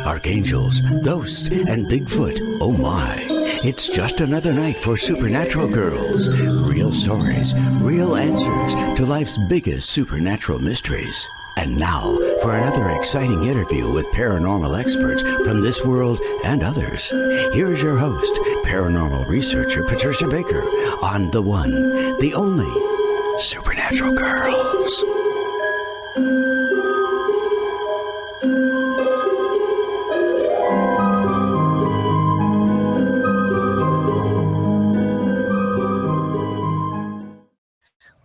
Archangels, ghosts, and Bigfoot. Oh my. It's just another night for Supernatural Girls. Real stories, real answers to life's biggest supernatural mysteries. And now for another exciting interview with paranormal experts from this world and others. Here's your host, paranormal researcher Patricia Baker, on the one, the only Supernatural Girls.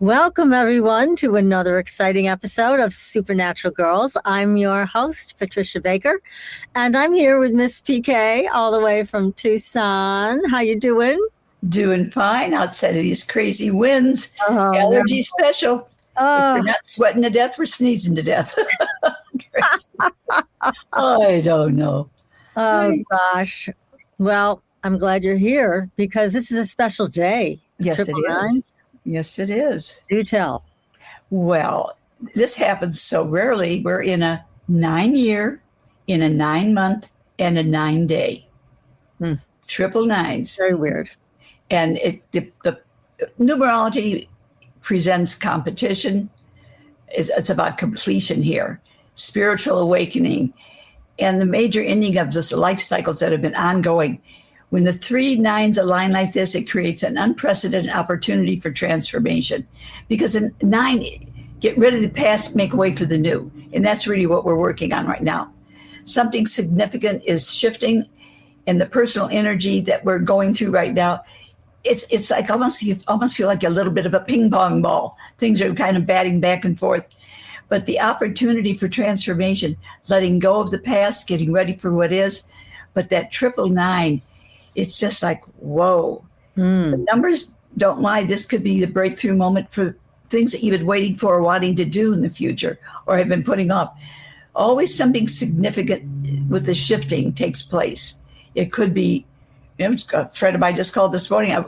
Welcome, everyone, to another exciting episode of Supernatural Girls. I'm your host, Patricia Baker, and I'm here with Miss PK all the way from Tucson. How you doing? Doing fine outside of these crazy winds. Allergy special. If we're not sweating to death, we're sneezing to death. I don't know. Oh, gosh. Well, I'm glad you're here because this is a special day. Yes, it is. Yes, it is. Do tell. Well, this happens so rarely. We're in a 9-year, in a 9-month, and a 9-day. Triple nines. Very weird. And the numerology presents competition. It's about completion here, spiritual awakening, and the major ending of this life cycles that have been ongoing. When the 3 9s align like this, it creates an unprecedented opportunity for transformation. Because in 9, get rid of the past, make way for the new. And that's really what we're working on right now. Something significant is shifting, and the personal energy that we're going through right now, it's like you almost feel like a little bit of a ping pong ball. Things are kind of batting back and forth. But the opportunity for transformation, letting go of the past, getting ready for what is, but that 999, it's just like, whoa. The numbers don't lie. This could be the breakthrough moment for things that you've been waiting for or wanting to do in the future or have been putting off. Always something significant with the shifting takes place. It could be, a friend of mine just called this morning.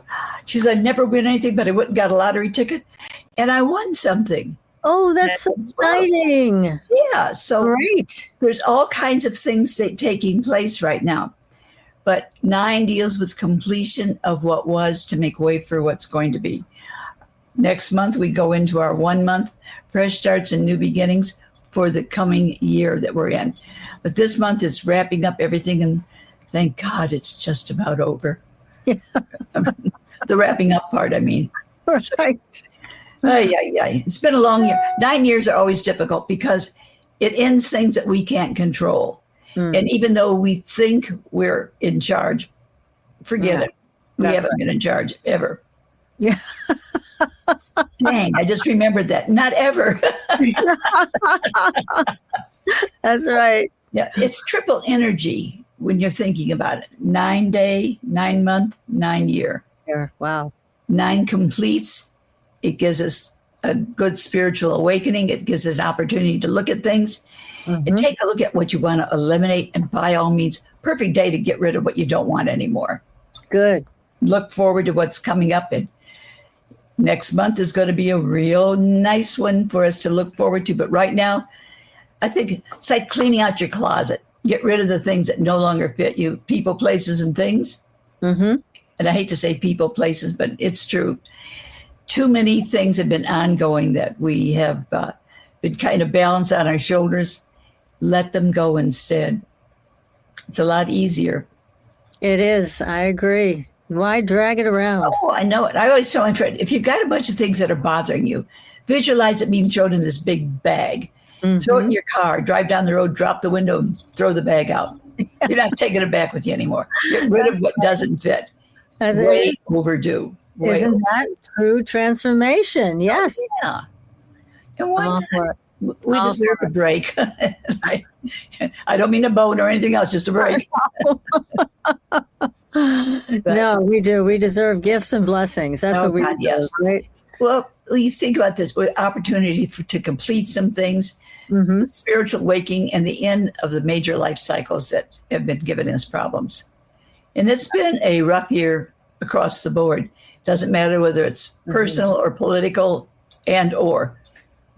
She said, I've never win anything, but I went and got a lottery ticket and I won something. Oh, that's exciting. Yeah. So great. There's all kinds of things taking place right now. But 9 deals with completion of what was to make way for what's going to be. Next month, we go into our 1 month, fresh starts and new beginnings for the coming year that we're in. But this month is wrapping up everything, and thank God it's just about over. Yeah. The wrapping up part, I mean. Right. It's been a long year. 9 years are always difficult because it ends things that we can't control. And even though we think we're in charge, forget it. We haven't been in charge ever. Yeah. Dang, I just remembered that. Not ever. That's right. Yeah, it's triple energy when you're thinking about it. 9 day, 9 month, 9 year. Wow. 9 completes. It gives us a good spiritual awakening. It gives us an opportunity to look at things. And take a look at what you want to eliminate. And by all means, perfect day to get rid of what you don't want anymore. Good. Look forward to what's coming up. And next month is going to be a real nice one for us to look forward to. But right now, I think it's like cleaning out your closet. Get rid of the things that no longer fit you. People, places, and things. And I hate to say people, places, but it's true. Too many things have been ongoing that we have been kind of balanced on our shoulders. Let them go instead. It's a lot easier. It is. I agree. Why drag it around? Oh, I know it. I always tell my friend, if you've got a bunch of things that are bothering you, visualize it being thrown in this big bag. Throw it in your car, drive down the road, drop the window, and throw the bag out. You're not taking it back with you anymore. Get rid of what doesn't fit. Way overdue. Isn't that true transformation? Yes. Yeah. And why not? We deserve a break. I don't mean a bone or anything else, just a break. No, we do. We deserve gifts and blessings. That's what we deserve, yes. Right? Well, you think about this opportunity to complete some things, spiritual awakening, and the end of the major life cycles that have been giving us problems. And it's been a rough year across the board. Doesn't matter whether it's personal or political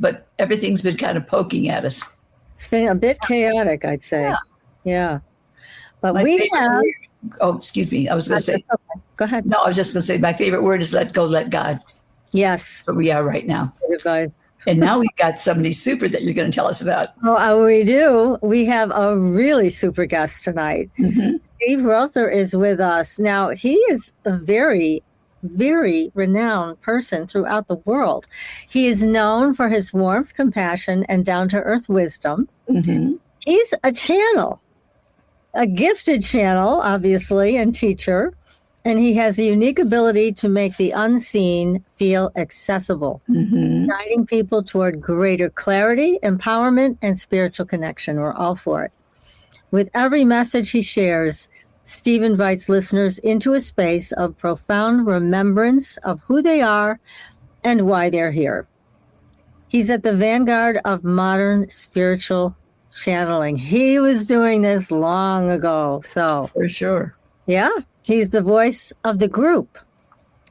but everything's been kind of poking at us. It's been a bit chaotic, I'd say. Yeah. But excuse me. I was going to say, okay. Go ahead. No, I was just going to say my favorite word is let go, let God. Yes. Where we are right now. Good advice. And now we've got somebody super that you're going to tell us about. Oh, we do. We have a really super guest tonight. Steve Rother is with us. Now, he is a very, very renowned person throughout the world. He is known for his warmth, compassion, and down-to-earth wisdom. He's a channel, a gifted channel, obviously, and teacher. And he has a unique ability to make the unseen feel accessible, guiding people toward greater clarity, empowerment, and spiritual connection. We're all for it. With every message he shares, Steve invites listeners into a space of profound remembrance of who they are and why they're here. He's at the vanguard of modern spiritual channeling. He was doing this long ago. So for sure. Yeah. He's the voice of the group,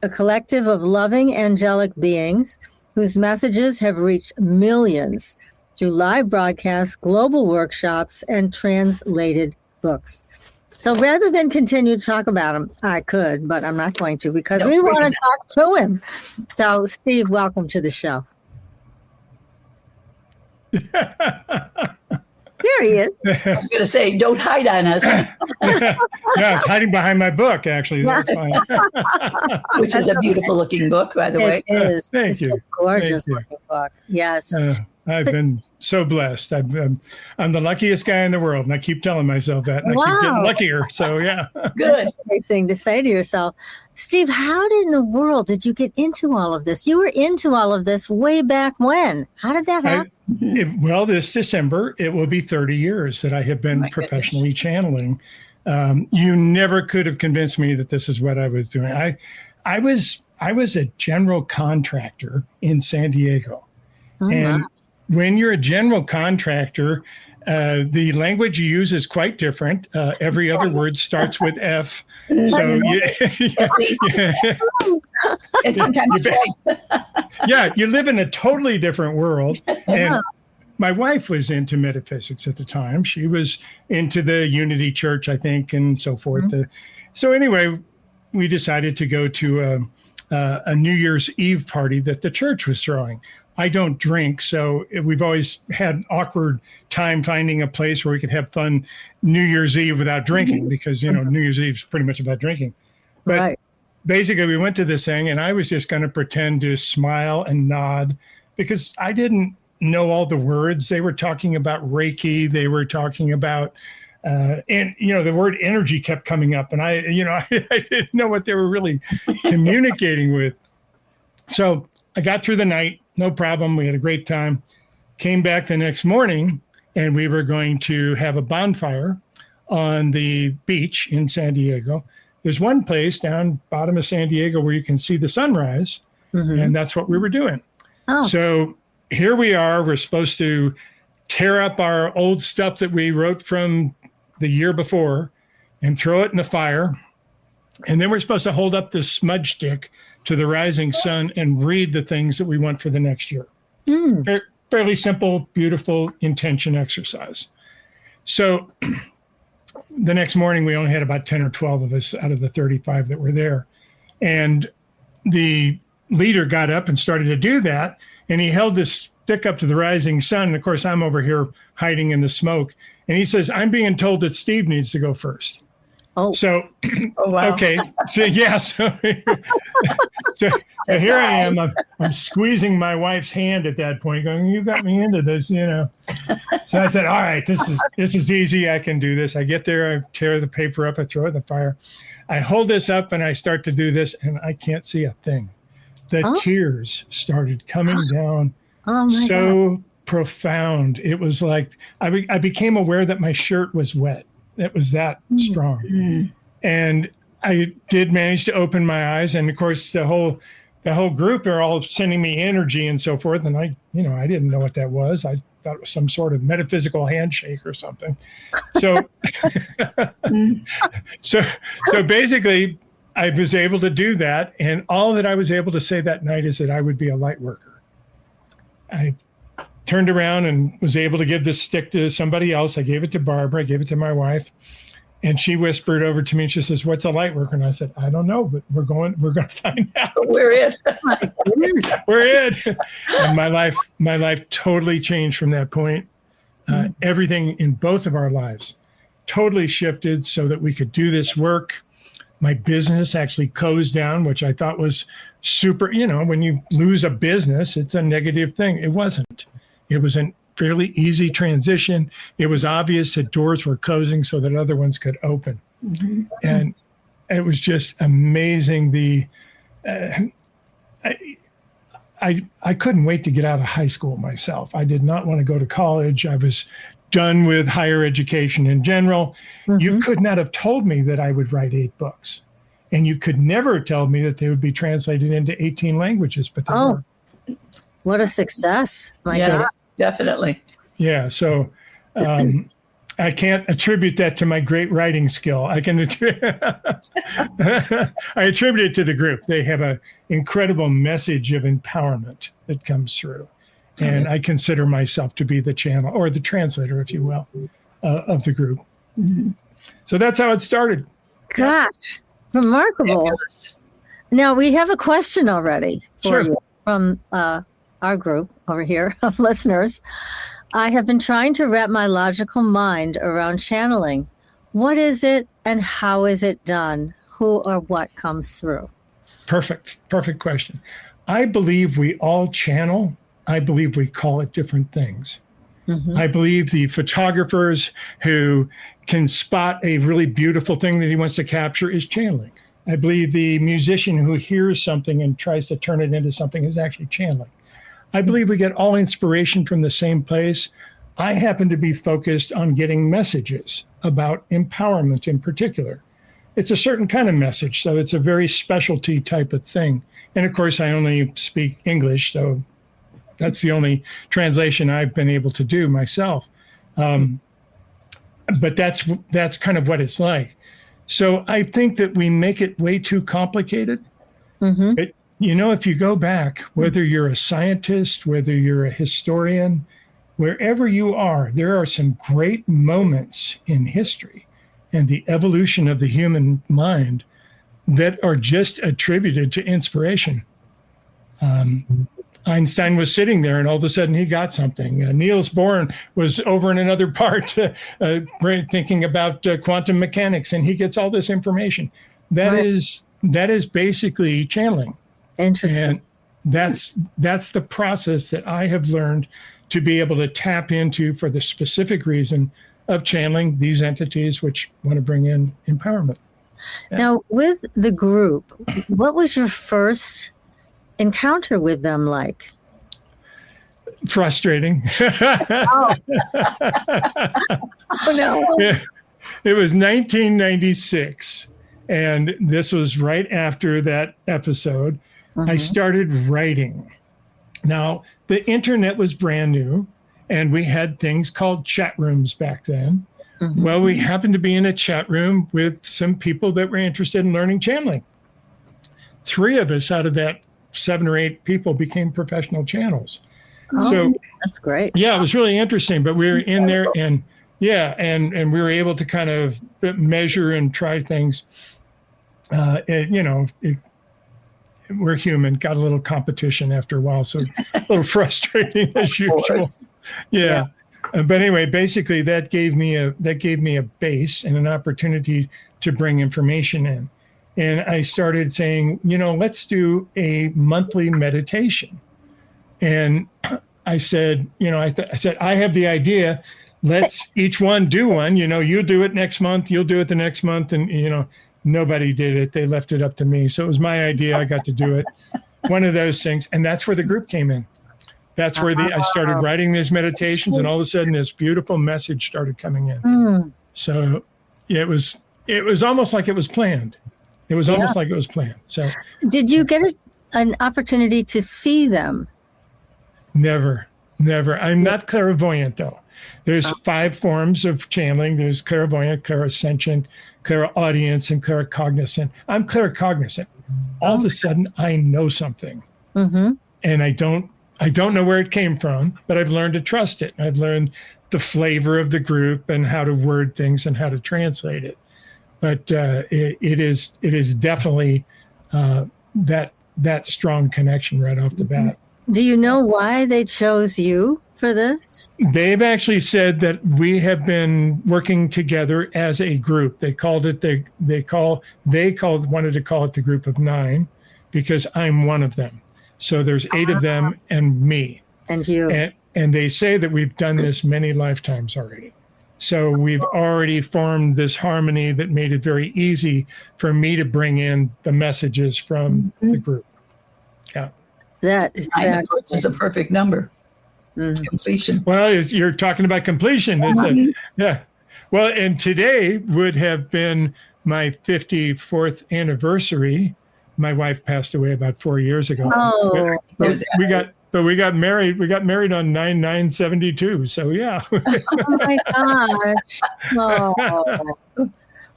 a collective of loving angelic beings whose messages have reached millions through live broadcasts, global workshops, and translated books. So rather than continue to talk about him, I could, but I'm not going to because we want to talk to him. So, Steve, welcome to the show. There he is. I was going to say, don't hide on us. Yeah, it's hiding behind my book, actually. That's fine. Which is a beautiful looking book, by the way. It is. Thank you. A gorgeous looking book. Yes. I've been so blessed. I'm the luckiest guy in the world, and I keep telling myself that, and I keep getting luckier. So, yeah. Good. Great thing to say to yourself. Steve, how in the world did you get into all of this? You were into all of this way back when. How did that happen? This December, it will be 30 years that I have been professionally channeling. You never could have convinced me that this is what I was doing. I was a general contractor in San Diego. And when you're a general contractor, the language you use is quite different. Every other word starts with F. So and sometimes you live in a totally different world. And my wife was into metaphysics at the time. She was into the Unity Church, I think, and so forth. So anyway, we decided to go to a New Year's Eve party that the church was throwing. I don't drink, so we've always had awkward time finding a place where we could have fun New Year's Eve without drinking because, New Year's Eve is pretty much about drinking. But basically, we went to this thing, and I was just going to pretend to smile and nod because I didn't know all the words. They were talking about Reiki. They were talking about, the word energy kept coming up, and I didn't know what they were really communicating with. So I got through the night. No problem. We had a great time. Came back the next morning, and we were going to have a bonfire on the beach in San Diego. There's one place down bottom of San Diego where you can see the sunrise, and that's what we were doing. So here we are. We're supposed to tear up our old stuff that we wrote from the year before and throw it in the fire. And then we're supposed to hold up this smudge stick to the rising sun and read the things that we want for the next year. Fairly simple, beautiful intention exercise. So the next morning, we only had about 10 or 12 of us out of the 35 that were there. And the leader got up and started to do that. And he held this stick up to the rising sun. And of course, I'm over here hiding in the smoke. And he says, I'm being told that Steve needs to go first. So, wow. Okay. So, so here I am. I'm squeezing my wife's hand at that point, going, you got me into this, So I said, all right, this is easy. I can do this. I get there. I tear the paper up. I throw it in the fire. I hold this up and I start to do this, and I can't see a thing. The tears started coming down God. Profound. It was like I became aware that my shirt was wet. It was that strong. And I did manage to open my eyes. And of course, the whole group are all sending me energy and so forth. And I didn't know what that was. I thought it was some sort of metaphysical handshake or something. So, so basically I was able to do that. And all that I was able to say that night is that I would be a light worker. I turned around and was able to give this stick to somebody else. I gave it to Barbara. I gave it to my wife. And she whispered over to me, and she says, "What's a light worker?" And I said, "I don't know, but we're going to find out." We're it. We're it. And my life totally changed from that point. Everything in both of our lives totally shifted so that we could do this work. My business actually closed down, which I thought was super. When you lose a business, it's a negative thing. It wasn't. It was a fairly easy transition. It was obvious that doors were closing so that other ones could open. Mm-hmm. And it was just amazing. I couldn't wait to get out of high school myself. I did not want to go to college. I was done with higher education in general. Mm-hmm. You could not have told me that I would write 8 books. And you could never tell me that they would be translated into 18 languages, but they were. What a success. Yes, definitely. Yeah. So I can't attribute that to my great writing skill. I attribute it to the group. They have an incredible message of empowerment that comes through. And I consider myself to be the channel or the translator, if you will, of the group. Mm-hmm. So that's how it started. Gosh, remarkable. Yes. Now, we have a question already for Sure. you from our group over here of listeners. I have been trying to wrap my logical mind around channeling. What is it and how is it done? Who or what comes through? Perfect question. I believe we all channel. I believe we call it different things. Mm-hmm. I believe the photographers who can spot a really beautiful thing that he wants to capture is channeling. I believe the musician who hears something and tries to turn it into something is actually channeling. I believe we get all inspiration from the same place. I happen to be focused on getting messages about empowerment in particular. It's a certain kind of message, so it's a very specialty type of thing. And of course, I only speak English, so that's the only translation I've been able to do myself. But that's kind of what it's like. So I think that we make it way too complicated. Mm-hmm. If you go back, whether you're a scientist, whether you're a historian, wherever you are, there are some great moments in history and the evolution of the human mind that are just attributed to inspiration. Einstein was sitting there and all of a sudden he got something. Niels Bohr was over in another part thinking about quantum mechanics, and he gets all this information. That is basically channeling. Interesting. And that's the process that I have learned to be able to tap into for the specific reason of channeling these entities which want to bring in empowerment. Yeah. Now, with the group, what was your first encounter with them like? Frustrating. Oh no. Yeah. It was 1996, and this was right after that episode. Mm-hmm. I started writing. Now, the internet was brand new, and we had things called chat rooms back then. Mm-hmm. Well, we happened to be in a chat room with some people that were interested in learning channeling. 3 of us out of that 7 or 8 people became professional channels. Oh, so that's great. Yeah, it was really interesting, but we were in there and we were able to kind of measure and try things. We're human, got a little competition after a while, so a little frustrating as usual. Yeah. But anyway, basically that gave me a base and an opportunity to bring information in. And I started saying, let's do a monthly meditation. And I said, I have the idea. Let's each one do one. You'll do it next month. You'll do it the next month. And, nobody did it. They left it up to me. So it was my idea. I got to do it. One of those things. And that's where the group came in. That's where I started writing these meditations. And all of a sudden, this beautiful message started coming in. Mm. So it was almost like it was planned. It was almost like it was planned. So, did you get an opportunity to see them? Never. I'm not clairvoyant, though. There's 5 forms of channeling. There's clairvoyant, clairsentient, clairaudience, and claircognizant. I'm claircognizant. All of a sudden, I know something, and I don't know where it came from, but I've learned to trust it. I've learned the flavor of the group and how to word things and how to translate it. But it is definitely that strong connection right off the bat. Do you know why they chose you for this? They've actually said that we have been working together as a group. They called it wanted to call it the group of 9 because I'm one of them. So there's 8 of them and me. And you. And they say that we've done this many lifetimes already. So we've already formed this harmony that made it very easy for me to bring in the messages from the group. Yeah. That is 9, of course, is a perfect number. Completion. Well, you're talking about completion. Yeah. Well, and today would have been my 54th anniversary. My wife passed away about 4 years ago. Oh, but we got married. We got married on 9/9/72. So yeah. Oh my gosh. Oh.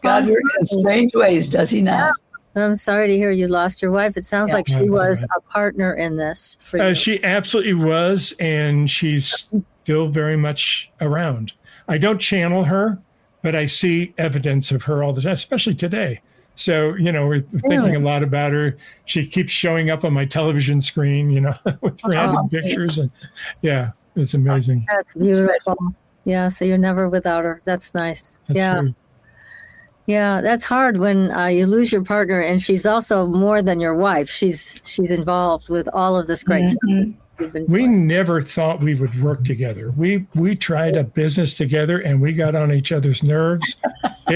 God works in strange ways, does he not? I'm sorry to hear you lost your wife. It sounds like she was a partner in this for you. She absolutely was, and she's still very much around. I don't channel her, but I see evidence of her all the time, especially today. So, we're thinking a lot about her. She keeps showing up on my television screen, with random pictures. And yeah, it's amazing. That's beautiful. Yeah, so you're never without her. That's nice. That's true. Yeah, that's hard when you lose your partner, and she's also more than your wife. She's involved with all of this great stuff you've been We doing. never thought we would work together. We tried a business together, and we got on each other's nerves. We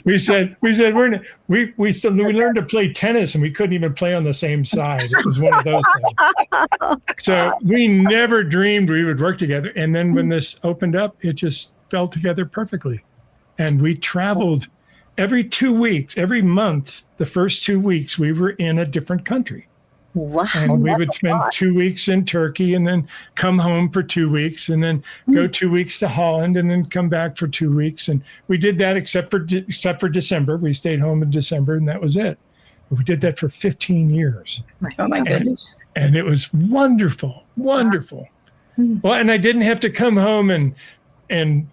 learned to play tennis, and we couldn't even play on the same side. It was one of those things. So we never dreamed we would work together. And then when this opened up, it just fell together perfectly. And we traveled every 2 weeks, every month. The first 2 weeks, we were in a different country. Wow. And we would spend 2 weeks in Turkey and then come home for 2 weeks and then go 2 weeks to Holland and then come back for 2 weeks. And we did that except for December. We stayed home in December, and that was it. We did that for 15 years. Oh, my goodness. And it was wonderful, wonderful. Well, and I didn't have to come home and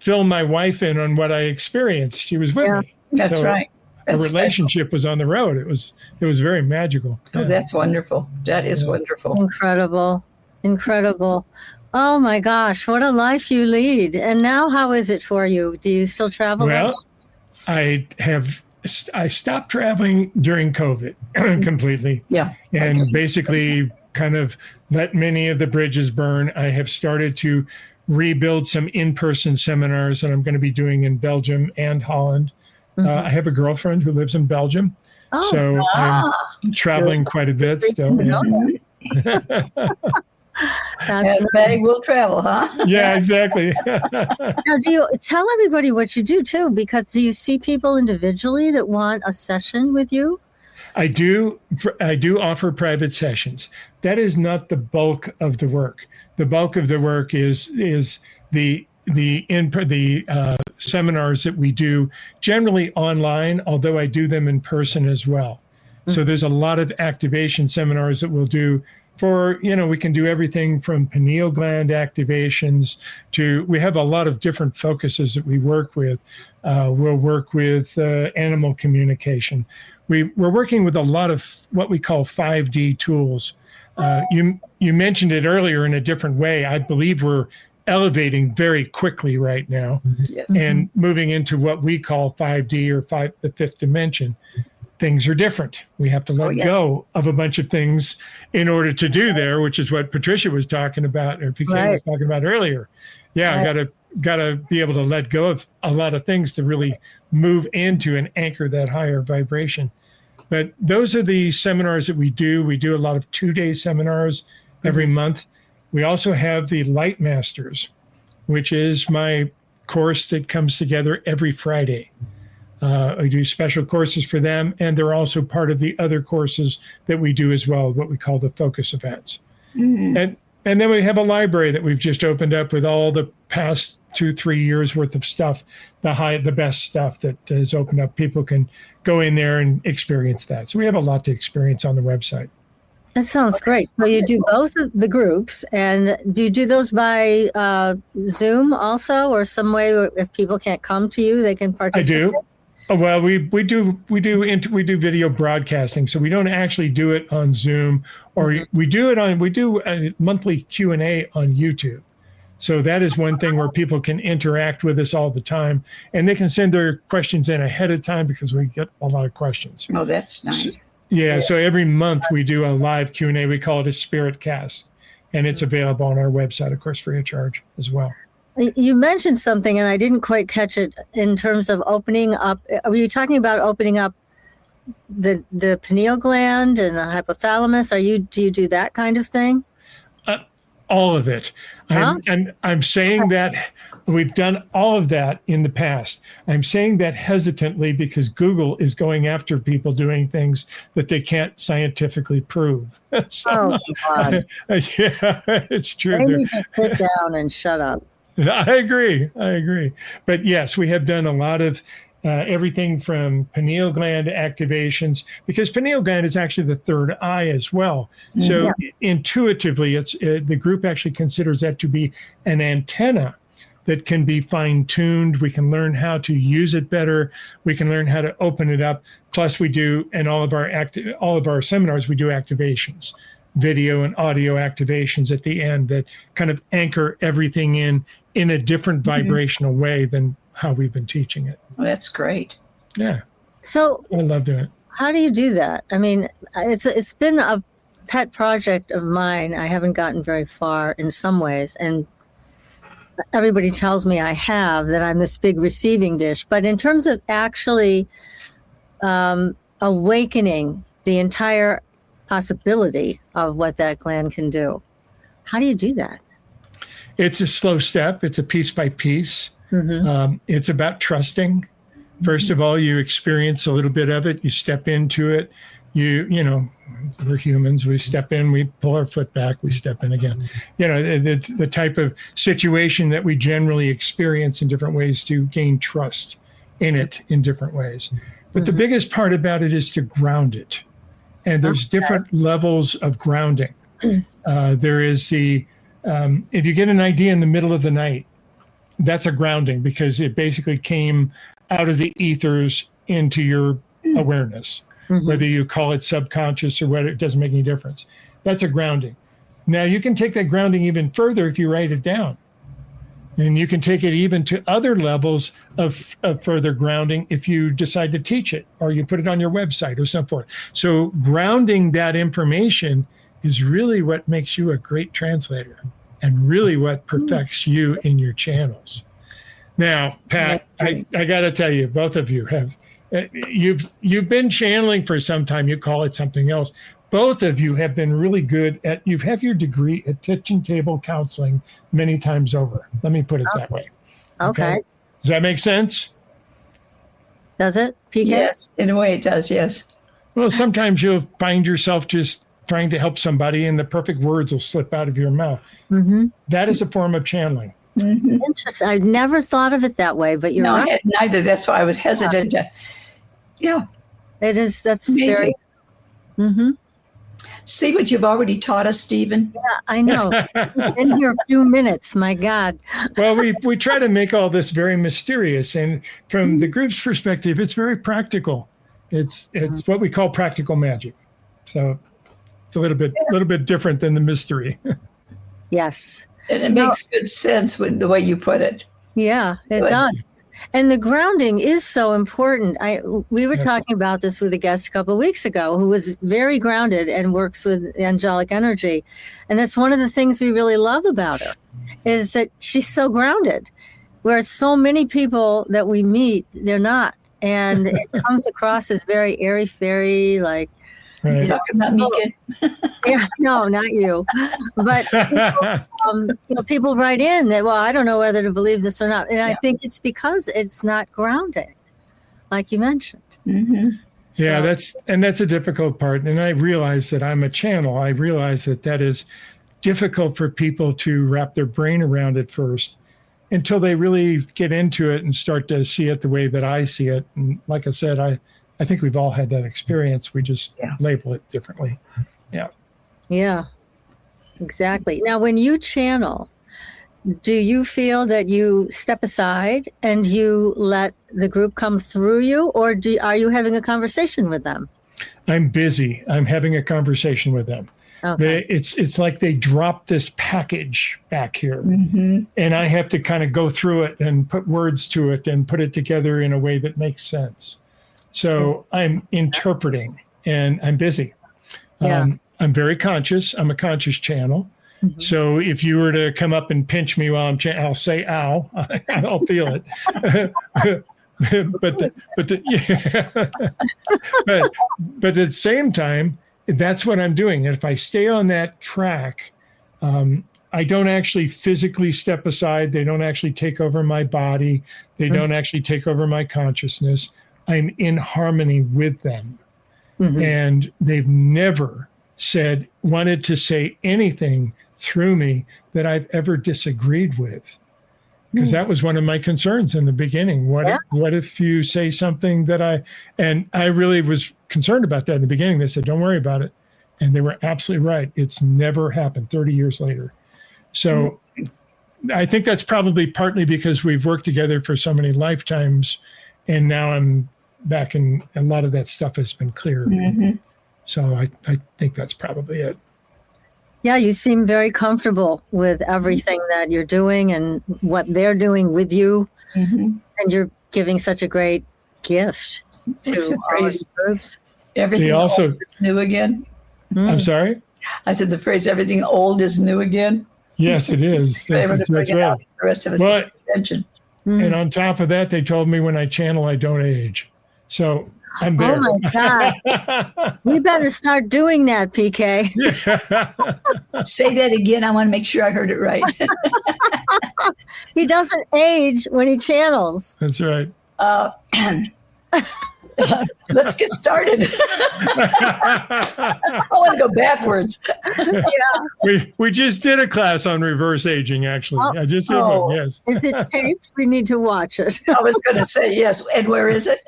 fill my wife in on what I experienced. She was with me. That's right. Our relationship was on the road. It was very magical. Oh, that's wonderful. That is wonderful. Incredible. Oh my gosh, what a life you lead. And now how is it for you? Do you still travel? Well, I stopped traveling during COVID completely. Yeah. And basically kind of let many of the bridges burn. I have started to rebuild some in-person seminars that I'm going to be doing in Belgium and Holland. I have a girlfriend who lives in Belgium, so I'm traveling quite a bit still. And Meg will travel, huh? Yeah, exactly. Now, do you tell everybody what you do too? Because do you see people individually that want a session with you? I do offer private sessions. That is not the bulk of the work. The bulk of the work is the seminars that we do, generally online, although I do them in person as well. So there's a lot of activation seminars that we'll do for, we can do everything from pineal gland activations to, we have a lot of different focuses that we work with. We'll work with animal communication. We're working with a lot of what we call 5D tools. You mentioned it earlier in a different way. I believe we're elevating very quickly right now, and moving into what we call 5D or the fifth dimension. Things are different. We have to let go of a bunch of things in order to do there, which is what Patricia was talking about, or PK was talking about earlier. Yeah, gotta be able to let go of a lot of things to really move into and anchor that higher vibration. But those are the seminars that we do. We do a lot of 2-day seminars every month. We also have the Light Masters, which is my course that comes together every Friday. I do special courses for them, and they're also part of the other courses that we do as well, what we call the focus events. And then we have a library that we've just opened up with all the past 2-3 years worth of stuff, the best stuff that is opened up. People can go in there and experience that. So we have a lot to experience on the website. That sounds great. So you do both of the groups, and do you do those by Zoom also, or some way where if people can't come to you, they can participate? I do. Well, we do video broadcasting, so we don't actually do it on Zoom, or we do a monthly Q&A on YouTube. So that is one thing where people can interact with us all the time, and they can send their questions in ahead of time because we get a lot of questions. Oh, that's nice. Yeah. So every month we do a live Q&A. We call it a Spirit Cast, and it's available on our website, of course, free of charge as well. You mentioned something, and I didn't quite catch it in terms of opening up. Were you talking about opening up the pineal gland and the hypothalamus? Do you do that kind of thing? All of it. I'm saying that we've done all of that in the past. I'm saying that hesitantly because Google is going after people doing things that they can't scientifically prove. So, God. Yeah, it's true. Maybe just sit down and shut up. I agree. But yes, we have done a lot of everything from pineal gland activations, because pineal gland is actually the third eye as well. So intuitively, the group actually considers that to be an antenna that can be fine-tuned. We can learn how to use it better. We can learn how to open it up. Plus, we do in all of our seminars, we do activations, video and audio activations at the end that kind of anchor everything in a different vibrational way than how we've been teaching it. Well, that's great. Yeah. So I love doing it. how do you do that? I mean, it's been a pet project of mine. I haven't gotten very far in some ways, and everybody tells me I have, that I'm this big receiving dish. But in terms of actually awakening the entire possibility of what that gland can do, how do you do that? It's a slow step. It's a piece by piece. It's about trusting. First of all, you experience a little bit of it. You step into it. You know, we're humans. We step in, we pull our foot back, we step in again. You know, the type of situation that we generally experience in different ways to gain trust in it in different ways. But the biggest part about it is to ground it. And there's different levels of grounding. There is if you get an idea in the middle of the night, that's a grounding because it basically came out of the ethers into your awareness. Whether you call it subconscious or whether, it doesn't make any difference. That's a grounding. Now you can take that grounding even further if you write it down. And you can take it even to other levels of further grounding if you decide to teach it or you put it on your website or so forth. So grounding that information is really what makes you a great translator and really what perfects you in your channels. Now, Pat, I got to tell you, both of you have, you've been channeling for some time. You call it something else. Both of you have been really good at, you have your degree at kitchen table counseling many times over. Let me put it that way. Okay. Does that make sense? Does it, PK? Yes, in a way it does, yes. Well, sometimes you'll find yourself just trying to help somebody and the perfect words will slip out of your mouth. That is a form of channeling. Interesting. I've never thought of it that way, but you're right. Neither. That's why I was hesitant to. Yeah. It is. That's Amazing. very. See what you've already taught us, Stephen? Yeah, I know. Been here a few minutes. My God. Well, we try to make all this very mysterious, and from the group's perspective, it's very practical. It's what we call practical magic. So it's a little bit different than the mystery. Yes. And it makes good sense when the way you put it. Yeah, it does. And the grounding is so important. We were talking about this with a guest a couple of weeks ago who was very grounded and works with angelic energy. And that's one of the things we really love about her, is that she's so grounded, whereas so many people that we meet, they're not. And it comes across as very airy-fairy, like, You're talking about me, kid? Yeah, no, not you. But people write in that, well, I don't know whether to believe this or not. And I think it's because it's not grounding, like you mentioned. So, Yeah, that's a difficult part. And I realize that I'm a channel. I realize that is difficult for people to wrap their brain around at first. until they really get into it and start to see it the way that I see it. And like I said, I think we've all had that experience. We just label it differently. Yeah. Yeah, exactly. Now, when you channel, do you feel that you step aside and you let the group come through you, or are you having a conversation with them? I'm busy. I'm having a conversation with them. Okay. It's like they drop this package back here, and I have to kind of go through it and put words to it and put it together in a way that makes sense. So I'm interpreting, and I'm busy. Yeah. I'm very conscious. I'm a conscious channel. So if you were to come up and pinch me while I'm I'll say ow. I'll feel it. but at the same time, that's what I'm doing. And if I stay on that track, I don't actually physically step aside. They don't actually take over my body. They don't actually take over my consciousness. I'm in harmony with them. And they've never wanted to say anything through me that I've ever disagreed with. Because that was one of my concerns in the beginning. What if you say something that I really was concerned about that in the beginning. They said, don't worry about it. And they were absolutely right. It's never happened 30 years later. So I think that's probably partly because we've worked together for so many lifetimes. And now I'm back, and a lot of that stuff has been cleared. So I think that's probably it. Yeah, you seem very comfortable with everything that you're doing and what they're doing with you. And you're giving such a great gift to all these groups. Everything old is new again. I'm sorry? I said the phrase, everything old is new again. Yes, it is. That's right. The rest of us pay attention. And on top of that, they told me when I channel, I don't age. So I'm there. Oh my God. We better start doing that, PK. Say that again. I want to make sure I heard it right. He doesn't age when he channels. That's right. Let's get started. I want to go backwards. We just did a class on reverse aging, actually. I just did one, yes. Is it taped? We need to watch it. I was going to say yes. And where is it?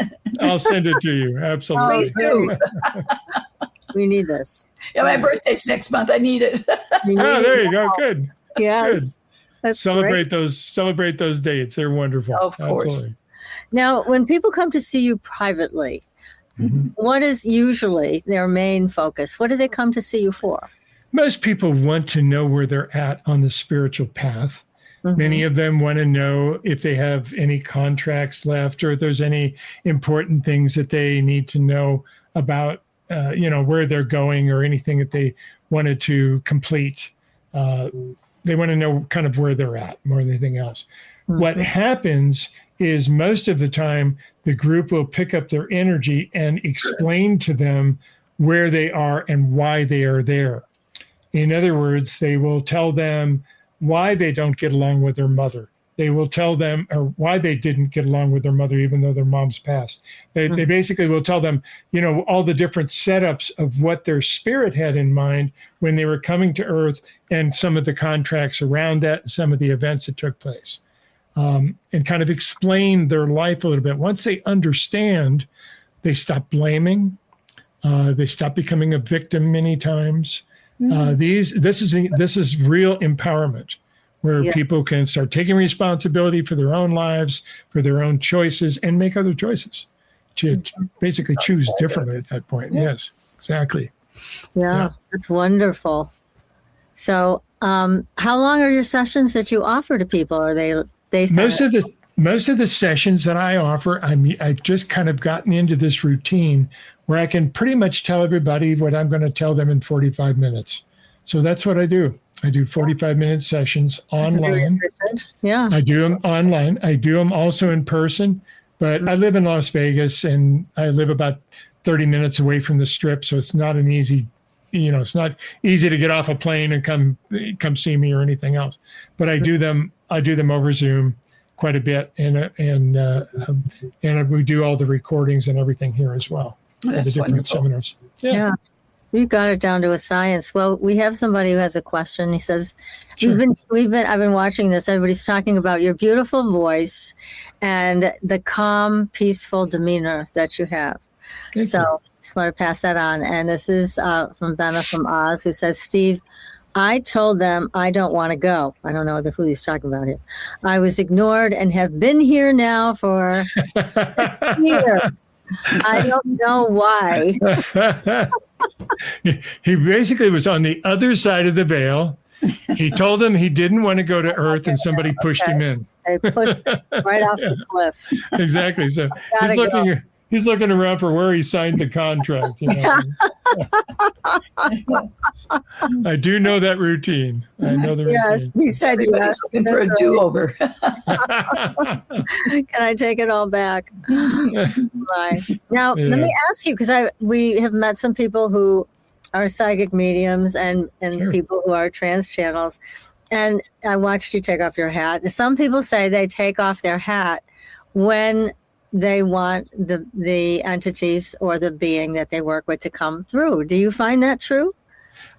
I'll send it to you. Absolutely. Please do. We need this. Yeah, my birthday's next month. I need it. There you go. Good. Yes. Good. That's celebrate great. celebrate those dates. They're wonderful. Of course. Absolutely. Now, when people come to see you privately, what is usually their main focus? What do they come to see you for? Most people want to know where they're at on the spiritual path. Many of them want to know if they have any contracts left, or if there's any important things that they need to know about, where they're going, or anything that they wanted to complete. They want to know kind of where they're at more than anything else. What happens is most of the time the group will pick up their energy and explain to them where they are and why they are there. In other words, they will tell them why they don't get along with their mother. They will tell them why they didn't get along with their mother, even though their mom's passed. They basically will tell them, all the different setups of what their spirit had in mind when they were coming to Earth, and some of the contracts around that, and some of the events that took place. And kind of explain their life a little bit. Once they understand, they stop blaming. They stop becoming a victim many times. This is real empowerment, where people can start taking responsibility for their own lives, for their own choices, and make other choices. To basically choose differently at that point. Yes, exactly. Yeah, that's wonderful. So, how long are your sessions that you offer to people? Are they based on most of the sessions that I offer, I've just kind of gotten into this routine where I can pretty much tell everybody what I'm going to tell them in 45 minutes. So that's what I do. I do 45-minute sessions online. I do them online. I do them also in person, but I live in Las Vegas, and I live about 30 minutes away from the Strip, so it's not an easy, it's not easy to get off a plane and come see me or anything else. But I do them over Zoom quite a bit, and we do all the recordings and everything here as well. That's the different wonderful. seminars. Yeah. You got it down to a science. Well, we have somebody who has a question. He says, Sure. I've been watching this. Everybody's talking about your beautiful voice and the calm, peaceful demeanor that you have. Thank you. Just want to pass that on. And this is from Benna from Oz, who says, Steve, I told them I don't want to go. I don't know who he's talking about here. I was ignored and have been here now for 6 years. I don't know why. He basically was on the other side of the veil. He told him he didn't want to go to Earth, and somebody pushed him in. They pushed him right off the cliff. Exactly. So Gotta he's looking around for where he signed the contract. I do know that routine. I know the Yes, routine. he said yes. Looking for a do-over. Can I take it all back? Bye. Now, Yeah. let me ask you, because we have met some people who are psychic mediums and Sure. people who are trans channels. And I watched you take off your hat. Some people say they take off their hat when they want the entities or the being that they work with to come through. Do you find that true?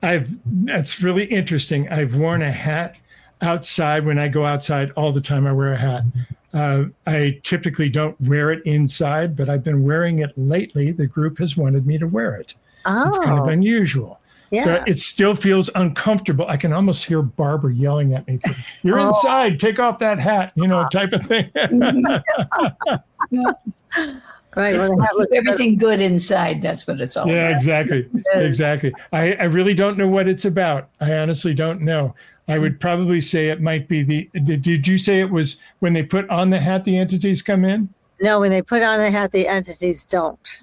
That's really interesting. I've worn a hat outside. When I go outside all the time, I wear a hat. I typically don't wear it inside, but I've been wearing it lately. The group has wanted me to wear it. It's kind of unusual. Yeah. So it still feels uncomfortable. I can almost hear Barbara yelling at me, "You're inside, take off that hat," type of thing. Right. Well, the hat was Everything good inside. That's what it's all Yeah, about. exactly. Exactly. I really don't know what it's about. I honestly don't know. I would probably say it might be did you say it was when they put on the hat, the entities come in? No, when they put on the hat, the entities don't.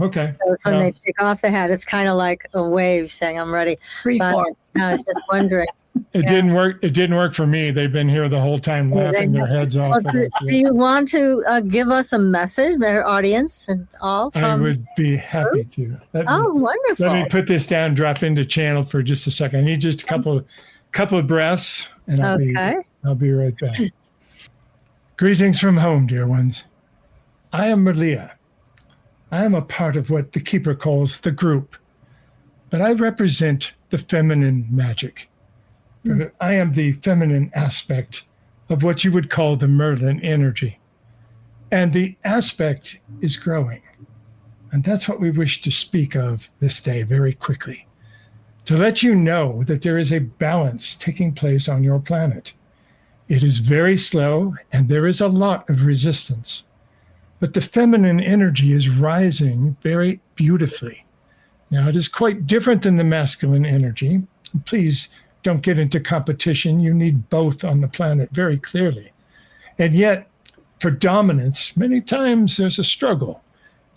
Okay. So it's when they take off the hat, it's kind of like a wave saying, I'm ready. Freeform. I was just wondering. It didn't work. It didn't work for me. They've been here the whole time laughing their heads off. Well, do you want to give us a message, our audience and all? I would be happy to. Wonderful. Let me put this down, drop into channel for just a second. I need just a couple of breaths, and I'll be right back. Greetings from home, dear ones. I am Malia. I am a part of what the Keeper calls the group, but I represent the feminine magic. I am the feminine aspect of what you would call the Merlin energy. And the aspect is growing. And that's what we wish to speak of this day very quickly. To let you know that there is a balance taking place on your planet. It is very slow and there is a lot of resistance. But the feminine energy is rising very beautifully. Now, it is quite different than the masculine energy. Please don't get into competition. You need both on the planet very clearly. And yet, for dominance, many times there's a struggle.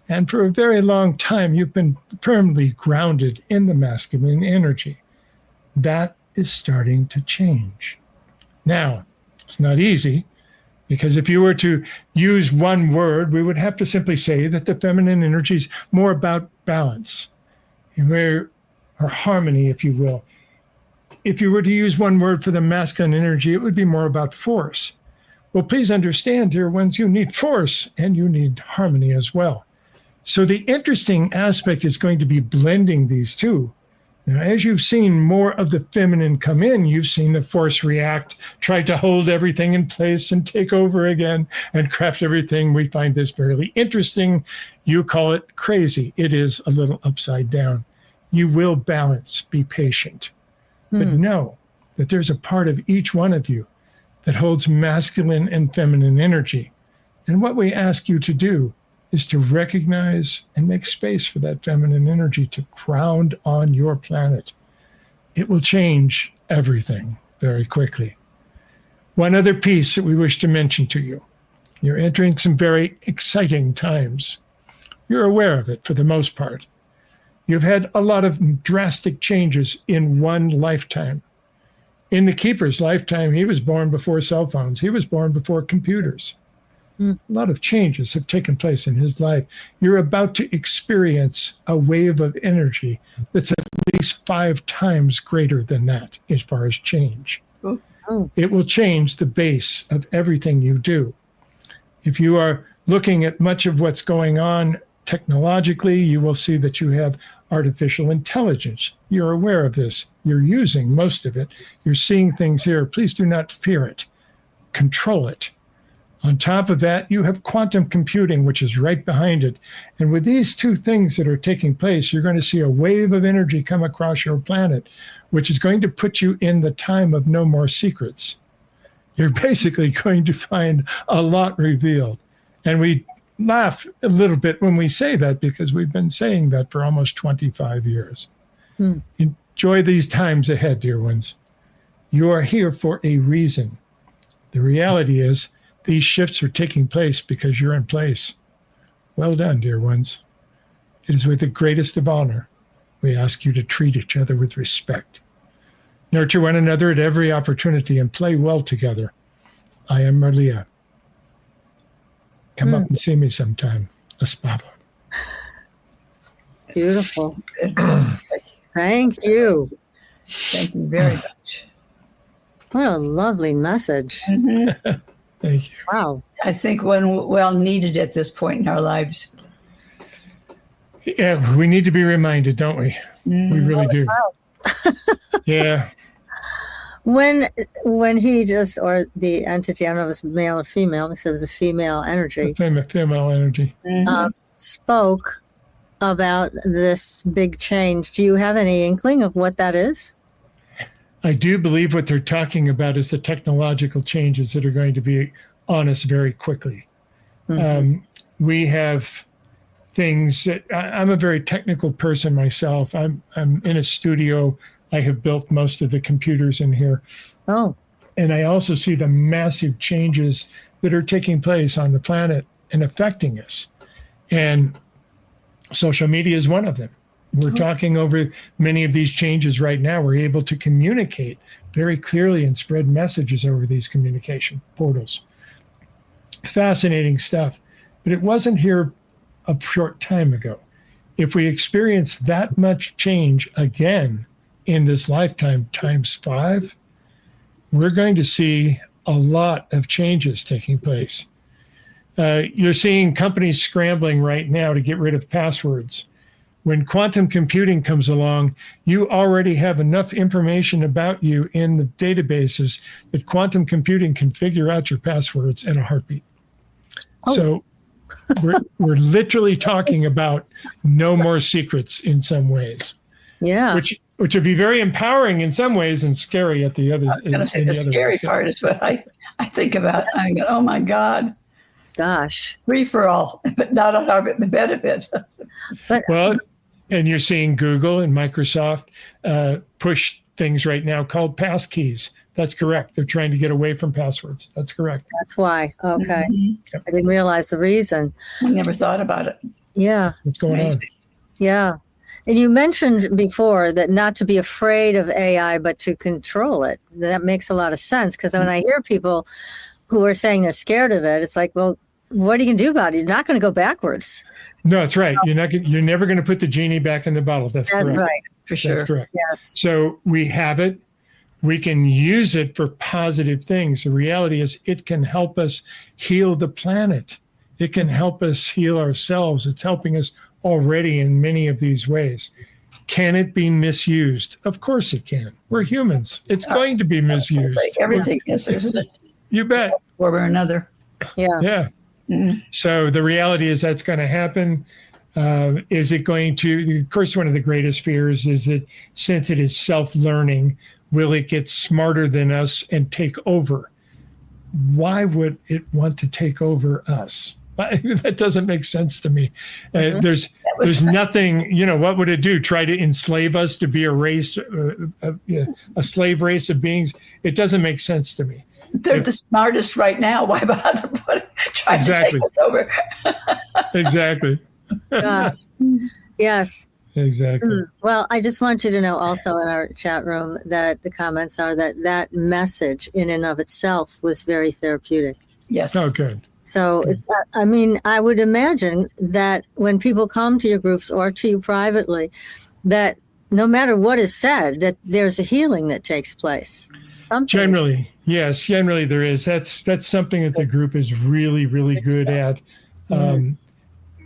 And for a very long time, you've been firmly grounded in the masculine energy. That is starting to change. Now, it's not easy, because if you were to use one word, we would have to simply say that the feminine energy is more about balance, or harmony, if you will. If you were to use one word for the masculine energy, it would be more about force. Well, please understand, dear ones, you need force and you need harmony as well. So the interesting aspect is going to be blending these two. Now, as you've seen more of the feminine come in, you've seen the force react, try to hold everything in place and take over again and craft everything. We find this fairly interesting. You call it crazy. It is a little upside down. You will balance, be patient. But know that there's a part of each one of you that holds masculine and feminine energy. And what we ask you to do is to recognize and make space for that feminine energy to ground on your planet. It will change everything very quickly. One other piece that we wish to mention to you. You're entering some very exciting times. You're aware of it for the most part. You've had a lot of drastic changes in one lifetime. In the Keeper's lifetime, he was born before cell phones. He was born before computers. A lot of changes have taken place in his life. You're about to experience a wave of energy that's at least 5 times greater than that as far as change. It will change the base of everything you do. If you are looking at much of what's going on technologically, you will see that you have artificial intelligence. You're aware of this. You're using most of it. You're seeing things here. Please do not fear it. Control it. On top of that, you have quantum computing, which is right behind it. And with these two things that are taking place, you're going to see a wave of energy come across your planet, which is going to put you in the time of no more secrets. You're basically going to find a lot revealed. And we laugh a little bit when we say that because we've been saying that for almost 25 years. Enjoy these times ahead, dear ones. You are here for a reason. The reality is, these shifts are taking place because you're in place. Well done, dear ones. It is with the greatest of honor we ask you to treat each other with respect. Nurture one another at every opportunity and play well together. I am Marlia. Come up and see me sometime. Aspava. Beautiful. Thank you. Thank you very much. What a lovely message. Thank you. Wow. I think one well needed at this point in our lives. Yeah, we need to be reminded, don't we? We really do. Yeah. When he just, or the entity, I don't know if it's male or female, because it was a female energy, Female energy. spoke about this big change. Do you have any inkling of what that is? I do believe what they're talking about is the technological changes that are going to be on us very quickly. We have things that I'm a very technical person myself. I'm in a studio. I have built most of the computers in here. Oh. And I also see the massive changes that are taking place on the planet and affecting us. And social media is one of them. We're talking over many of these changes right now. We're able to communicate very clearly and spread messages over these communication portals. Fascinating stuff. But it wasn't here a short time ago. If we experience that much change again in this lifetime times 5, we're going to see a lot of changes taking place. You're seeing companies scrambling right now to get rid of passwords. When quantum computing comes along, you already have enough information about you in the databases that quantum computing can figure out your passwords in a heartbeat. So we're literally talking about no more secrets in some ways. Yeah. Which would be very empowering in some ways and scary at the other. I was going to say the scary part is what I think about. I go, oh my God. Gosh. Free for all, but not on our benefit. But well, and you're seeing Google and Microsoft push things right now called passkeys. That's correct. They're trying to get away from passwords. That's correct. that's why. Okay. Yep. I didn't realize the reason. I never thought about it. Yeah. What's going on? Yeah. And you mentioned before that not to be afraid of AI, but to control it. That makes a lot of sense, because when I hear people who are saying they're scared of it, it's like, well, what are you going to do about it? You're not going to go backwards. No, that's right. You're never going to put the genie back in the bottle. That's correct. Right. For sure. That's correct. Yes. So we have it. We can use it for positive things. The reality is it can help us heal the planet. It can help us heal ourselves. It's helping us already in many of these ways. Can it be misused? Of course it can. We're humans. It's going to be misused. Like everything is, isn't it? You bet. One or another. Yeah. Yeah. So the reality is that's going to happen. Is it going to, of course, one of the greatest fears is that since it is self-learning, will it get smarter than us and take over? Why would it want to take over us? That doesn't make sense to me. There's nothing, what would it do? Try to enslave us to be a race, a slave race of beings? It doesn't make sense to me. They're the smartest right now. Why bother trying to take us over? Exactly. Yes. Exactly. Well, I just want you to know also in our chat room that the comments are that message in and of itself was very therapeutic. Yes. Oh, good. So it's, I mean, I would imagine that when people come to your groups or to you privately, that no matter what is said, that there's a healing that takes place. Generally, yes. Generally, there is. That's something that the group is really, really good at.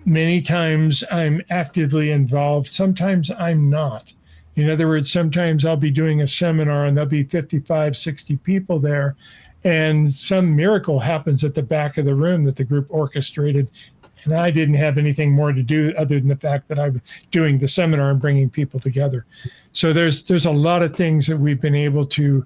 Many times I'm actively involved. Sometimes I'm not. In other words, sometimes I'll be doing a seminar and there'll be 55, 60 people there, and some miracle happens at the back of the room that the group orchestrated, and I didn't have anything more to do other than the fact that I was doing the seminar and bringing people together. So there's a lot of things that we've been able to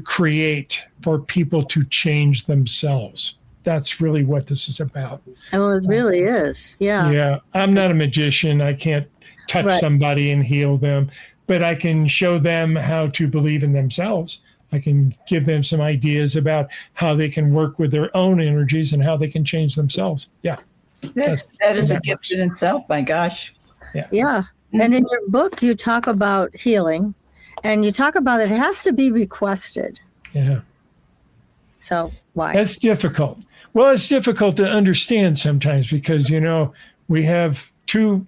create for people to change themselves. That's really what this is about. Well, it really is. Yeah. Yeah. I'm not a magician. I can't touch somebody and heal them, but I can show them how to believe in themselves. I can give them some ideas about how they can work with their own energies and how they can change themselves. Yeah. That is a gift in itself. My gosh. Yeah. And in your book, you talk about healing, and you talk about it has to be requested. Yeah. So why? That's difficult. Well, it's difficult to understand sometimes because, we have two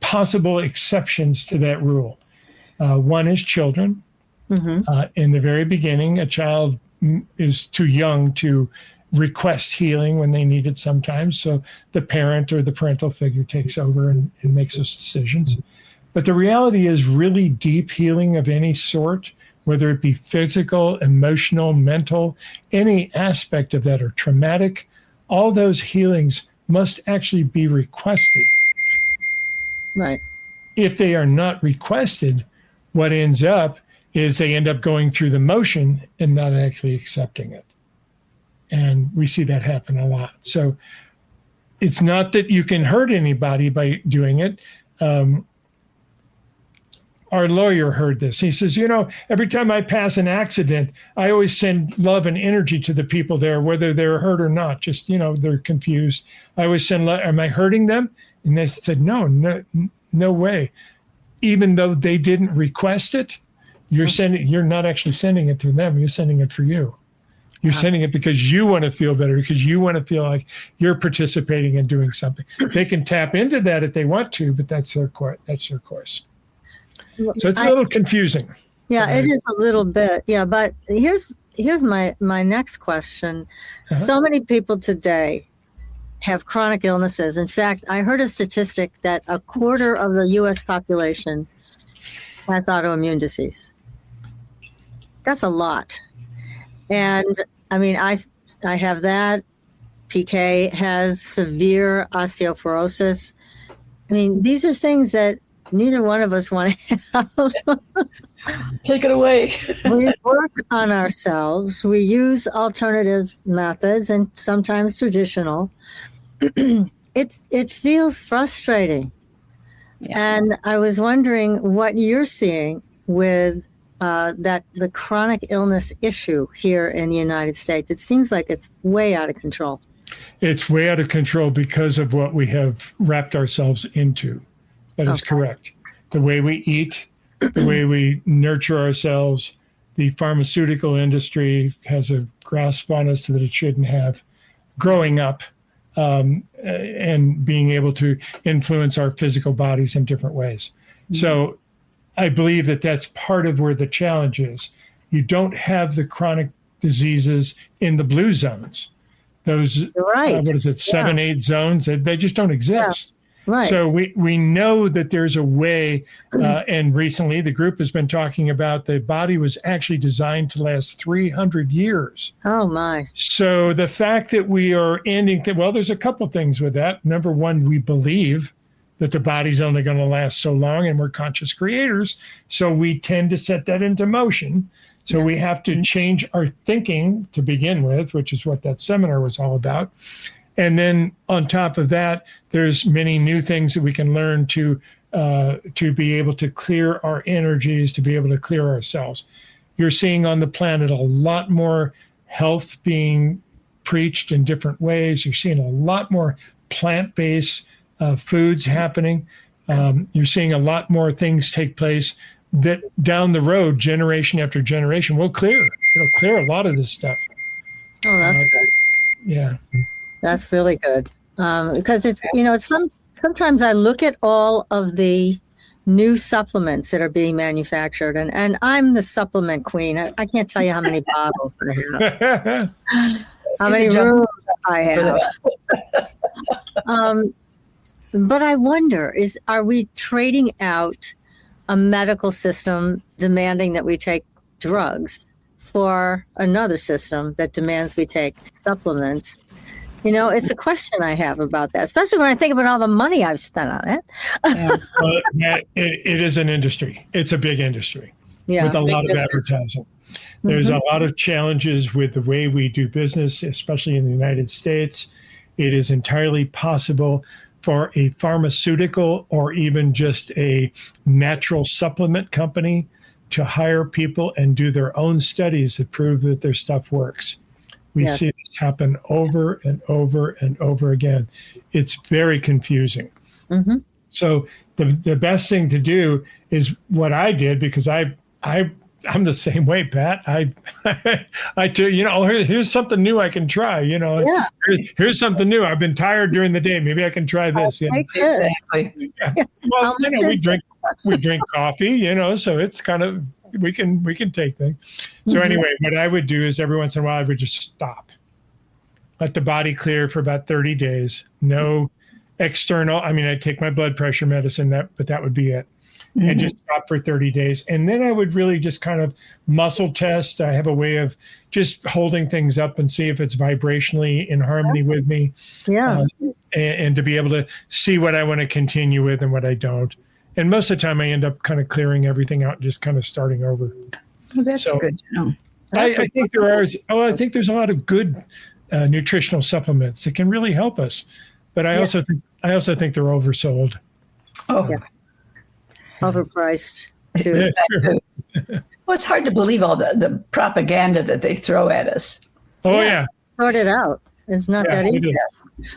possible exceptions to that rule. One is children. In the very beginning, a child is too young to request healing when they need it sometimes. So the parent or the parental figure takes over and makes those decisions. But the reality is really deep healing of any sort, whether it be physical, emotional, mental, any aspect of that, or traumatic, all those healings must actually be requested. Right. If they are not requested, what ends up is they end up going through the motion and not actually accepting it. And we see that happen a lot. So it's not that you can hurt anybody by doing it. Our lawyer heard this. He says, every time I pass an accident, I always send love and energy to the people there, whether they're hurt or not. Just, they're confused. I always send love. Am I hurting them? And they said, no way. Even though they didn't request it, you're not actually sending it to them. You're sending it for you. You're sending it because you want to feel better, because you want to feel like you're participating and doing something. They can tap into that if they want to, but that's their course. So it's a little confusing. Yeah, it is a little bit. Yeah, but here's my next question. So many people today have chronic illnesses. In fact, I heard a statistic that a quarter of the U.S. population has autoimmune disease. That's a lot. And I mean, I have that. PK has severe osteoporosis. I mean, these are things that neither one of us want to have. Take it away. We work on ourselves. We use alternative methods and sometimes traditional. It feels frustrating. Yeah. And I was wondering what you're seeing with the chronic illness issue here in the United States. It seems like it's way out of control. It's way out of control because of what we have wrapped ourselves into. That is correct. The way we eat, the way we nurture ourselves, the pharmaceutical industry has a grasp on us that it shouldn't have. Growing up and being able to influence our physical bodies in different ways. Mm-hmm. So I believe that that's part of where the challenge is. You don't have the chronic diseases in the blue zones. Those, what is it, 7, 8 zones, they just don't exist. Yeah. Right. So we know that there's a way, and recently the group has been talking about the body was actually designed to last 300 years. Oh, my. So the fact that we are ending, well, there's a couple things with that. Number one, we believe that the body's only going to last so long, and we're conscious creators. So we tend to set that into motion. So we have to change our thinking to begin with, which is what that seminar was all about. And then on top of that, there's many new things that we can learn to be able to clear our energies, to be able to clear ourselves. You're seeing on the planet a lot more health being preached in different ways. You're seeing a lot more plant-based foods happening. You're seeing a lot more things take place that down the road, generation after generation, will clear. It'll clear a lot of this stuff. Oh, that's good. Yeah. That's really good. Because it's, sometimes I look at all of the new supplements that are being manufactured, and I'm the supplement queen. I can't tell you how many bottles I have. How many rooms I have. But I wonder, are we trading out a medical system demanding that we take drugs for another system that demands we take supplements? It's a question I have about that, especially when I think about all the money I've spent on it. It is an industry. It's a big industry with a lot of advertising. There's a lot of challenges with the way we do business, especially in the United States. It is entirely possible for a pharmaceutical or even just a natural supplement company to hire people and do their own studies that prove that their stuff works. We see this happen over and over and over again. It's very confusing. So the best thing to do is what I did, because I'm the same way, Pat. I do, here's something new I can try. Here's something new. I've been tired during the day. Maybe I can try this. Exactly. Yeah. Well, we drink coffee. So it's kind of we can take things. So anyway, what I would do is every once in a while I would just stop, let the body clear for about 30 days. No external. I mean, I'd take my blood pressure medicine, but that would be it. And just stop for 30 days. And then I would really just kind of muscle test. I have a way of just holding things up and see if it's vibrationally in harmony with me. Yeah. And to be able to see what I want to continue with and what I don't. And most of the time I end up kind of clearing everything out and just kind of starting over. Well, that's good to know. I think there's a lot of good nutritional supplements that can really help us. But I also think they're oversold. Oh, yeah. Overpriced too. Well, it's hard to believe all the propaganda that they throw at us. Oh yeah. Sort it out. It's not that easy.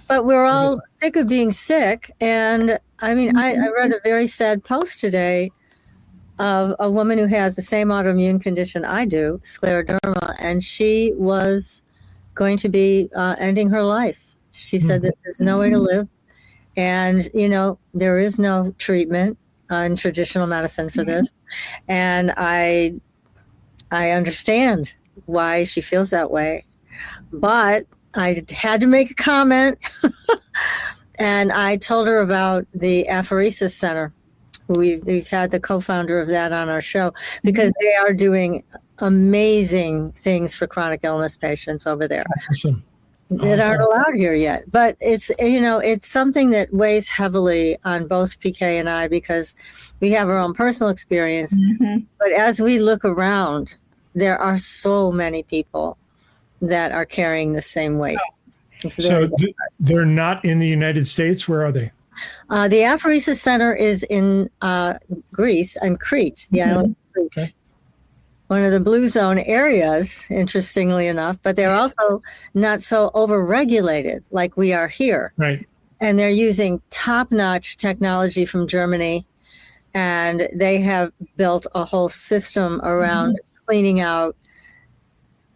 But we're all sick of being sick. And I mean, I read a very sad post today of a woman who has the same autoimmune condition I do, scleroderma, and she was going to be ending her life. She said this is no way to live. And, there is no treatment in traditional medicine for this. And I understand why she feels that way. But I had to make a comment. And I told her about the Apheresis Center. We've had the co-founder of that on our show because they are doing amazing things for chronic illness patients over there. Awesome. That aren't allowed here yet. But it's something that weighs heavily on both PK and I because we have our own personal experience. But as we look around, there are so many people that are carrying the same weight. So they're not in the United States. Where are they? The Apheresis Center is in Greece and Crete, the island of Crete. Okay. One of the blue zone areas, interestingly enough, but they're also not so overregulated like we are here. Right. And they're using top-notch technology from Germany, and they have built a whole system around cleaning out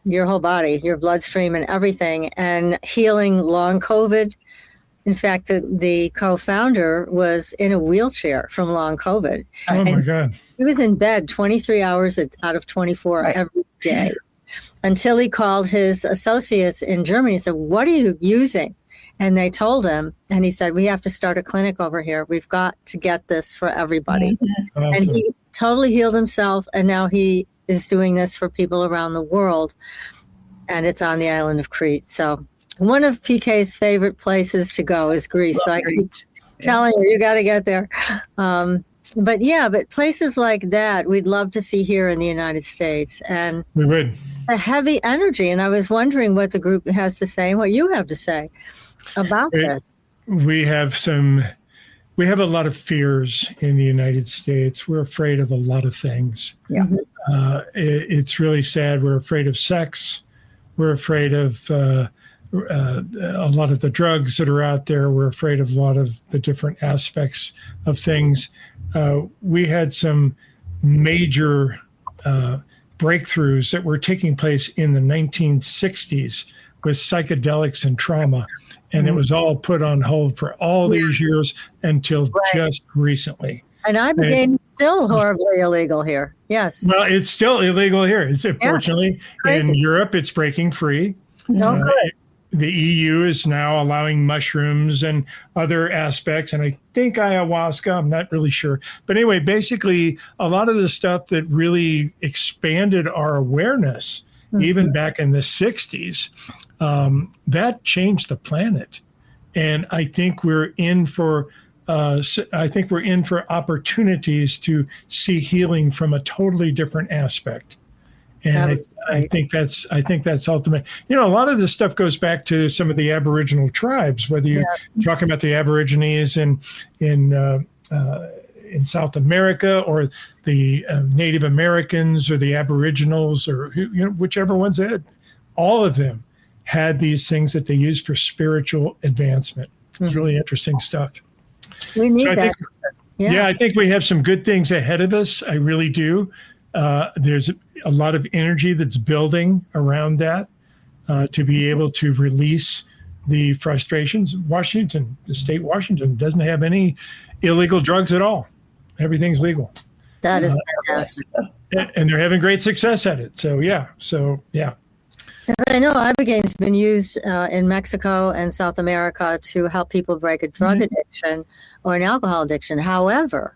your whole body, your bloodstream and everything, and healing long COVID. In fact, the co-founder was in a wheelchair from long COVID. Oh, my God. He was in bed 23 hours out of 24 every day until he called his associates in Germany and said, what are you using? And they told him, and he said, we have to start a clinic over here. We've got to get this for everybody. Awesome. And he totally healed himself, and now he is doing this for people around the world, and it's on the island of Crete. So one of PK's favorite places to go is Greece. So I keep telling you got to get there. But places like that, we'd love to see here in the United States. And we would. A heavy energy. And I was wondering what the group has to say and what you have to say about this. We have a lot of fears in the United States. We're afraid of a lot of things. Yeah. It's really sad. We're afraid of sex. We're afraid of a lot of the drugs that are out there. We're afraid of a lot of the different aspects of things. We had some major breakthroughs that were taking place in the 1960s with psychedelics and trauma. And it was all put on hold for all these years until just recently. And Ibogaine is still horribly illegal here. Yes. Well, it's still illegal here. It's unfortunately in Europe, it's breaking free. the EU is now allowing mushrooms and other aspects, and I think ayahuasca, I'm not really sure. But anyway, basically, a lot of the stuff that really expanded our awareness, even back in the 60s, that changed the planet. And I think we're in for opportunities to see healing from a totally different aspect. And I think that's ultimate. A lot of this stuff goes back to some of the Aboriginal tribes, whether you're talking about the Aborigines in South America, or the Native Americans, or the Aboriginals, or whichever ones they had. All of them had these things that they used for spiritual advancement. It's really interesting stuff. We need that. I think we have some good things ahead of us. I really do. There's a lot of energy that's building around that to be able to release the frustrations. The state Washington doesn't have any illegal drugs at all. Everything's legal. That is fantastic. And they're having great success at it. So, yeah. As I know, Ibogaine been used in Mexico and South America to help people break a drug addiction or an alcohol addiction. However,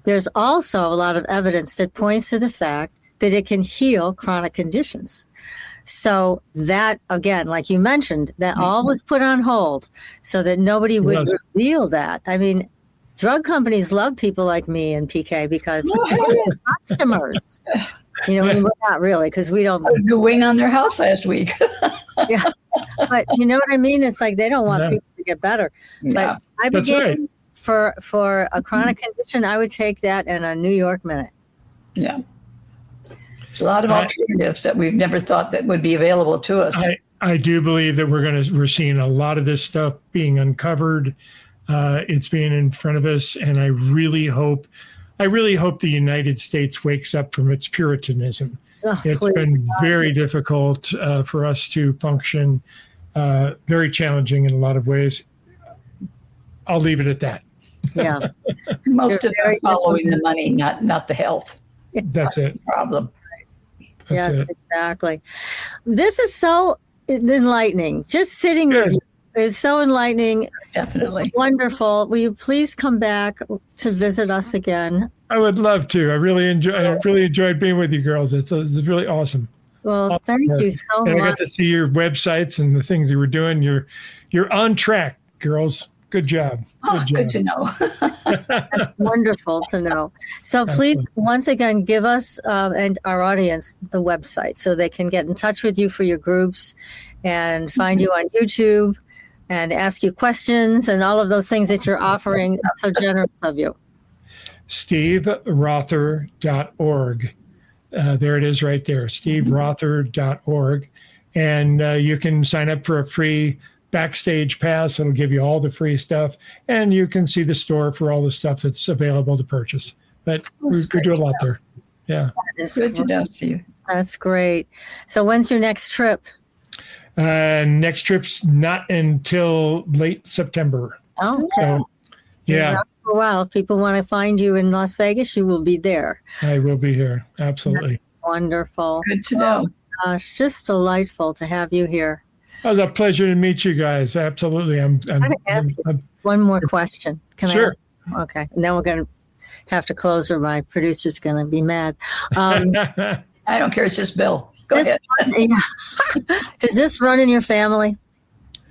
there's also a lot of evidence that points to the fact that it can heal chronic conditions. So that, again, like you mentioned, that all was put on hold so that nobody would reveal that. I mean, drug companies love people like me and PK because we're customers. We're not really, because we don't. I had a wing on their house last week. Yeah, but you know what I mean? It's like they don't want people to get better. Yeah. But Ibogaine for a chronic condition, I would take that in a New York minute. Yeah. There's a lot of alternatives that we've never thought that would be available to us. I do believe that we're seeing a lot of this stuff being uncovered. It's being in front of us, and I really hope the United States wakes up from its Puritanism. It's been very difficult for us to function, very challenging in a lot of ways. I'll leave it at that. Yeah. Most of them following the money, not the health. That's it. Problem. Yes, exactly. This is so enlightening. Just sitting with you is so enlightening. Definitely. It's wonderful. Will you please come back to visit us again? I would love to. I really enjoyed being with you girls. It's really awesome. Well, thank you so much. I got to see your websites and the things you were doing. You're on track, girls. Good job. Good to know. That's wonderful to know. So please, once again, give us and our audience the website so they can get in touch with you for your groups and find you on YouTube and ask you questions and all of those things that you're offering. So generous of you. SteveRother.org. There it is right there, SteveRother.org. And you can sign up for a free Backstage Pass. It'll give you all the free stuff. And you can see the store for all the stuff that's available to purchase. But we do a lot there. Yeah. Good to know, Steve. That's great. So when's your next trip? Next trip's not until late September. Oh, okay. So, yeah. For a while. If people want to find you in Las Vegas, you will be there. I will be here. Absolutely. That's wonderful. Good to know. Gosh, just delightful to have you here. It was a pleasure to meet you guys. Absolutely. I'm going to ask you one more question. Can I ask? Okay. And then we're going to have to close or my producer's going to be mad. I don't care. It's just Bill. Go ahead. Does this run in your family?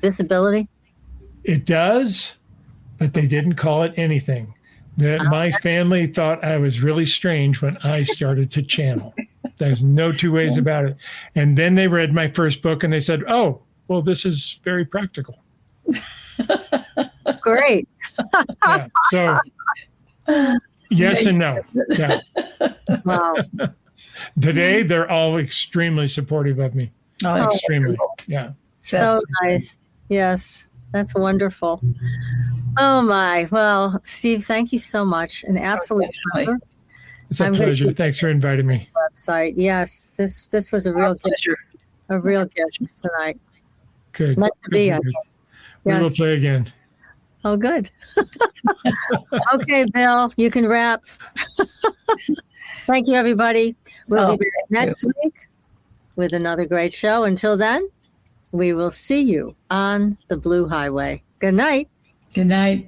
Disability? It does, but they didn't call it anything. My family thought I was really strange when I started to channel. There's no two ways about it. And then they read my first book and they said, oh, well, this is very practical. Great. Yeah, so yes and no. Yeah. Wow. Today, they're all extremely supportive of me. Oh, extremely. Yeah. So nice. Yes. That's wonderful. Oh my. Well, Steve, thank you so much. An absolute pleasure. It's a pleasure. Thanks for inviting me. Website. Yes. This was a real gift. A real gift tonight. Good. Meant to be. We will play again. Oh, good. Okay, Bill, you can wrap. Thank you, everybody. We'll be back next week with another great show. Until then, we will see you on the Blue Highway. Good night. Good night.